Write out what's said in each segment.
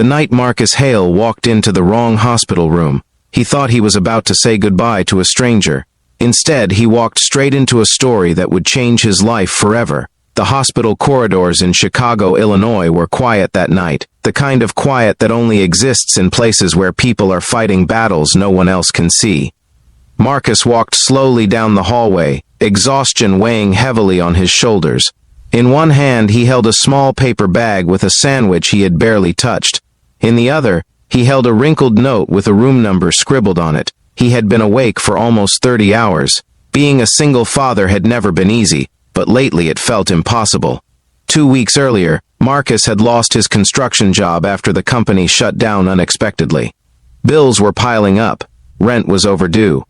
The night Marcus Hale walked into the wrong hospital room, he thought he was about to say goodbye to a stranger. Instead, he walked straight into a story that would change his life forever. The hospital corridors in Chicago, Illinois were quiet that night, the kind of quiet that only exists in places where people are fighting battles no one else can see. Marcus walked slowly down the hallway, exhaustion weighing heavily on his shoulders. In one hand, he held a small paper bag with a sandwich he had barely touched. In the other, he held a wrinkled note with a room number scribbled on it. He had been awake for almost 30 hours. Being a single father had never been easy, but lately it felt impossible. 2 weeks earlier, Marcus had lost his construction job after the company shut down unexpectedly. Bills were piling up, rent was overdue,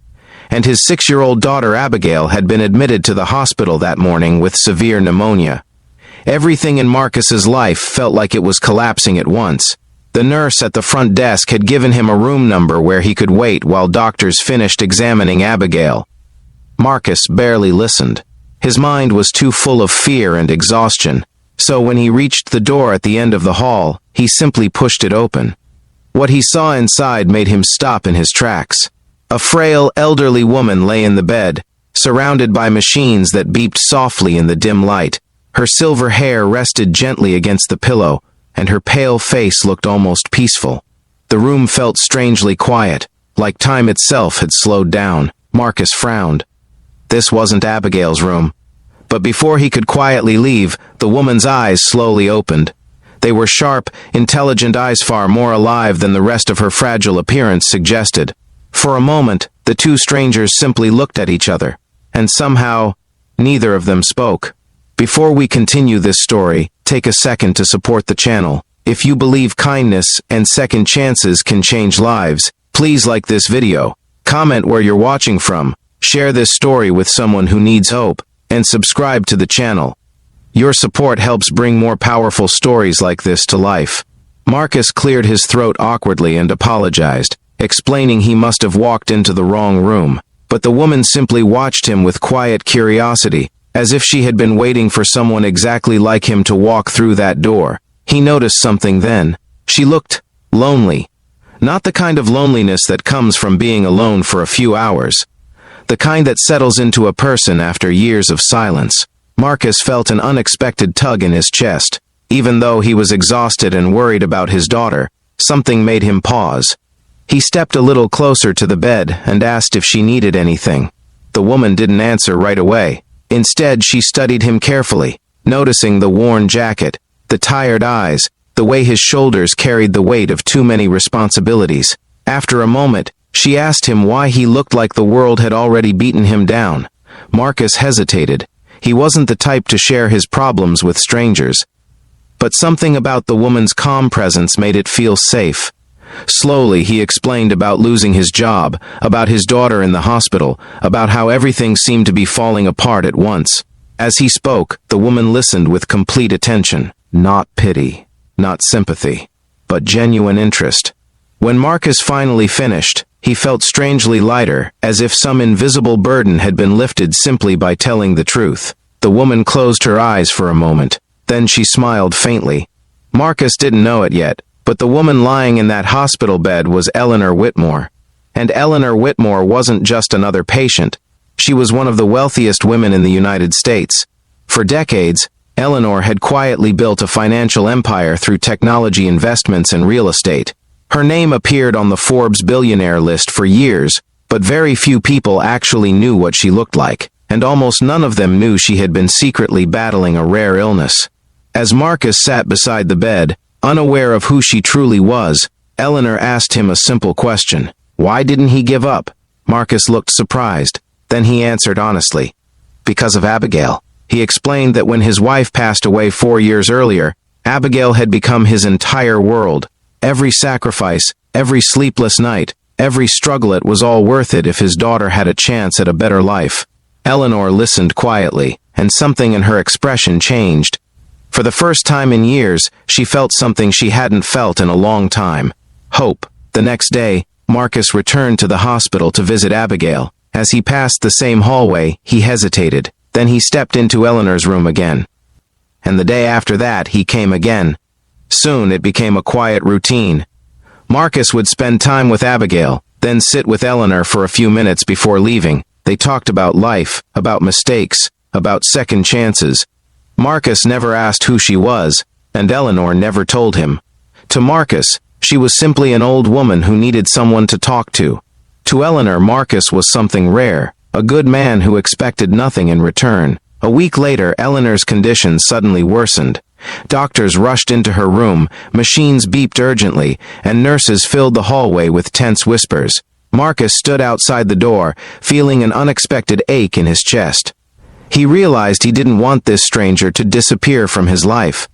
and his 6-year-old daughter Abigail had been admitted to the hospital that morning with severe pneumonia. Everything in Marcus's life felt like it was collapsing at once. The nurse at the front desk had given him a room number where he could wait while doctors finished examining Abigail. Marcus barely listened. His mind was too full of fear and exhaustion, so when he reached the door at the end of the hall, he simply pushed it open. What he saw inside made him stop in his tracks. A frail, elderly woman lay in the bed, surrounded by machines that beeped softly in the dim light. Her silver hair rested gently against the pillow, and her pale face looked almost peaceful. The room felt strangely quiet, like time itself had slowed down. Marcus frowned. This wasn't Abigail's room. But before he could quietly leave, the woman's eyes slowly opened. They were sharp, intelligent eyes, far more alive than the rest of her fragile appearance suggested. For a moment, the two strangers simply looked at each other, and somehow, neither of them spoke. Before we continue this story, take a second to support the channel. If you believe kindness and second chances can change lives, please like this video, comment where you're watching from, share this story with someone who needs hope, and subscribe to the channel. Your support helps bring more powerful stories like this to life. Marcus cleared his throat awkwardly and apologized, explaining he must have walked into the wrong room, but the woman simply watched him with quiet curiosity, as if she had been waiting for someone exactly like him to walk through that door. He noticed something then. She looked lonely. Not the kind of loneliness that comes from being alone for a few hours. The kind that settles into a person after years of silence. Marcus felt an unexpected tug in his chest. Even though he was exhausted and worried about his daughter, something made him pause. He stepped a little closer to the bed and asked if she needed anything. The woman didn't answer right away. Instead, she studied him carefully, noticing the worn jacket, the tired eyes, the way his shoulders carried the weight of too many responsibilities. After a moment, she asked him why he looked like the world had already beaten him down. Marcus hesitated. He wasn't the type to share his problems with strangers. But something about the woman's calm presence made it feel safe. Slowly, he explained about losing his job, about his daughter in the hospital, about how everything seemed to be falling apart at once. As he spoke, the woman listened with complete attention. Not pity, not sympathy, but genuine interest. When Marcus finally finished, he felt strangely lighter, as if some invisible burden had been lifted simply by telling the truth. The woman closed her eyes for a moment. Then she smiled faintly. Marcus didn't know it yet, but the woman lying in that hospital bed was Eleanor Whitmore. And Eleanor Whitmore wasn't just another patient. She was one of the wealthiest women in the United States. For decades, Eleanor had quietly built a financial empire through technology investments and real estate. Her name appeared on the Forbes Billionaire list for years, but very few people actually knew what she looked like, and almost none of them knew she had been secretly battling a rare illness. As Marcus sat beside the bed, unaware of who she truly was, Eleanor asked him a simple question. Why didn't he give up? Marcus looked surprised. Then he answered honestly. Because of Abigail. He explained that when his wife passed away 4 years earlier, Abigail had become his entire world. Every sacrifice, every sleepless night, every struggle, it was all worth it if his daughter had a chance at a better life. Eleanor listened quietly, and something in her expression changed. For the first time in years, she felt something she hadn't felt in a long time. Hope. The next day, Marcus returned to the hospital to visit Abigail. As he passed the same hallway, he hesitated. Then he stepped into Eleanor's room again. And the day after that, he came again. Soon it became a quiet routine. Marcus would spend time with Abigail, then sit with Eleanor for a few minutes before leaving. They talked about life, about mistakes, about second chances. Marcus never asked who she was, and Eleanor never told him. To Marcus, she was simply an old woman who needed someone to talk to. To Eleanor, Marcus was something rare, a good man who expected nothing in return. A week later, Eleanor's condition suddenly worsened. Doctors rushed into her room, machines beeped urgently, and nurses filled the hallway with tense whispers. Marcus stood outside the door, feeling an unexpected ache in his chest. He realized he didn't want this stranger to disappear from his life.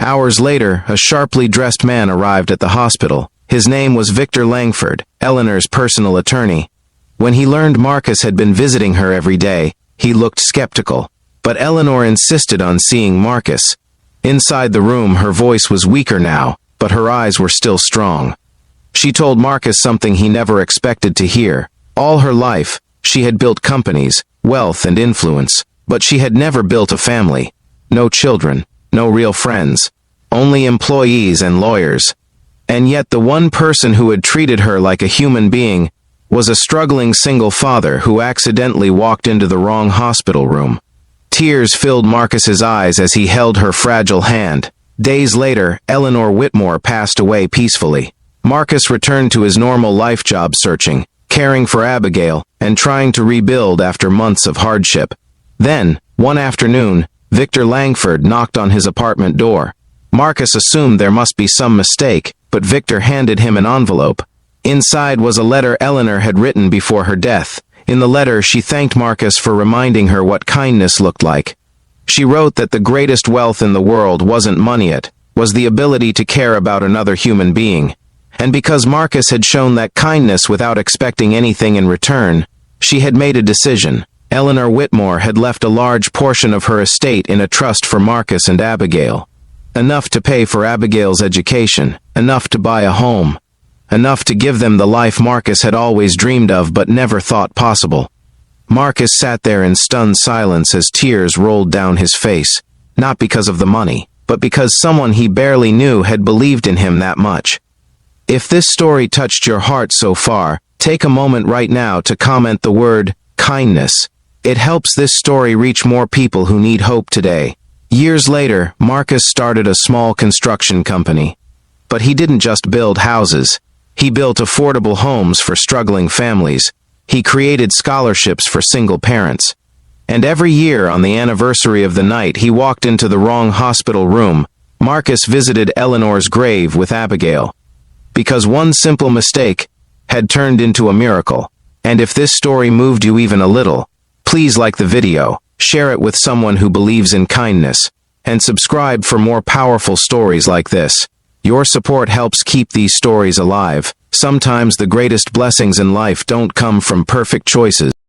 Hours later, a sharply dressed man arrived at the hospital. His name was Victor Langford, Eleanor's personal attorney. When he learned Marcus had been visiting her every day, he looked skeptical. But Eleanor insisted on seeing Marcus. Inside the room, her voice was weaker now, but her eyes were still strong. She told Marcus something he never expected to hear. All her life, she had built companies, wealth, and influence, but she had never built a family. No children, no real friends, only employees and lawyers. And yet the one person who had treated her like a human being was a struggling single father who accidentally walked into the wrong hospital room. Tears filled Marcus's eyes as he held her fragile hand. Days later, Eleanor Whitmore passed away peacefully. Marcus returned to his normal life, job searching, caring for Abigail, and trying to rebuild after months of hardship. Then, one afternoon, Victor Langford knocked on his apartment door. Marcus assumed there must be some mistake, but Victor handed him an envelope. Inside was a letter Eleanor had written before her death. In the letter, she thanked Marcus for reminding her what kindness looked like. She wrote that the greatest wealth in the world wasn't money, it was the ability to care about another human being. And because Marcus had shown that kindness without expecting anything in return, she had made a decision. Eleanor Whitmore had left a large portion of her estate in a trust for Marcus and Abigail. Enough to pay for Abigail's education, enough to buy a home, enough to give them the life Marcus had always dreamed of but never thought possible. Marcus sat there in stunned silence as tears rolled down his face, not because of the money, but because someone he barely knew had believed in him that much. If this story touched your heart so far, take a moment right now to comment the word kindness. It helps this story reach more people who need hope today. Years later, Marcus started a small construction company. But he didn't just build houses. He built affordable homes for struggling families. He created scholarships for single parents. And every year on the anniversary of the night he walked into the wrong hospital room, Marcus visited Eleanor's grave with Abigail. Because one simple mistake had turned into a miracle. And if this story moved you even a little, please like the video, share it with someone who believes in kindness, and subscribe for more powerful stories like this. Your support helps keep these stories alive. Sometimes the greatest blessings in life don't come from perfect choices.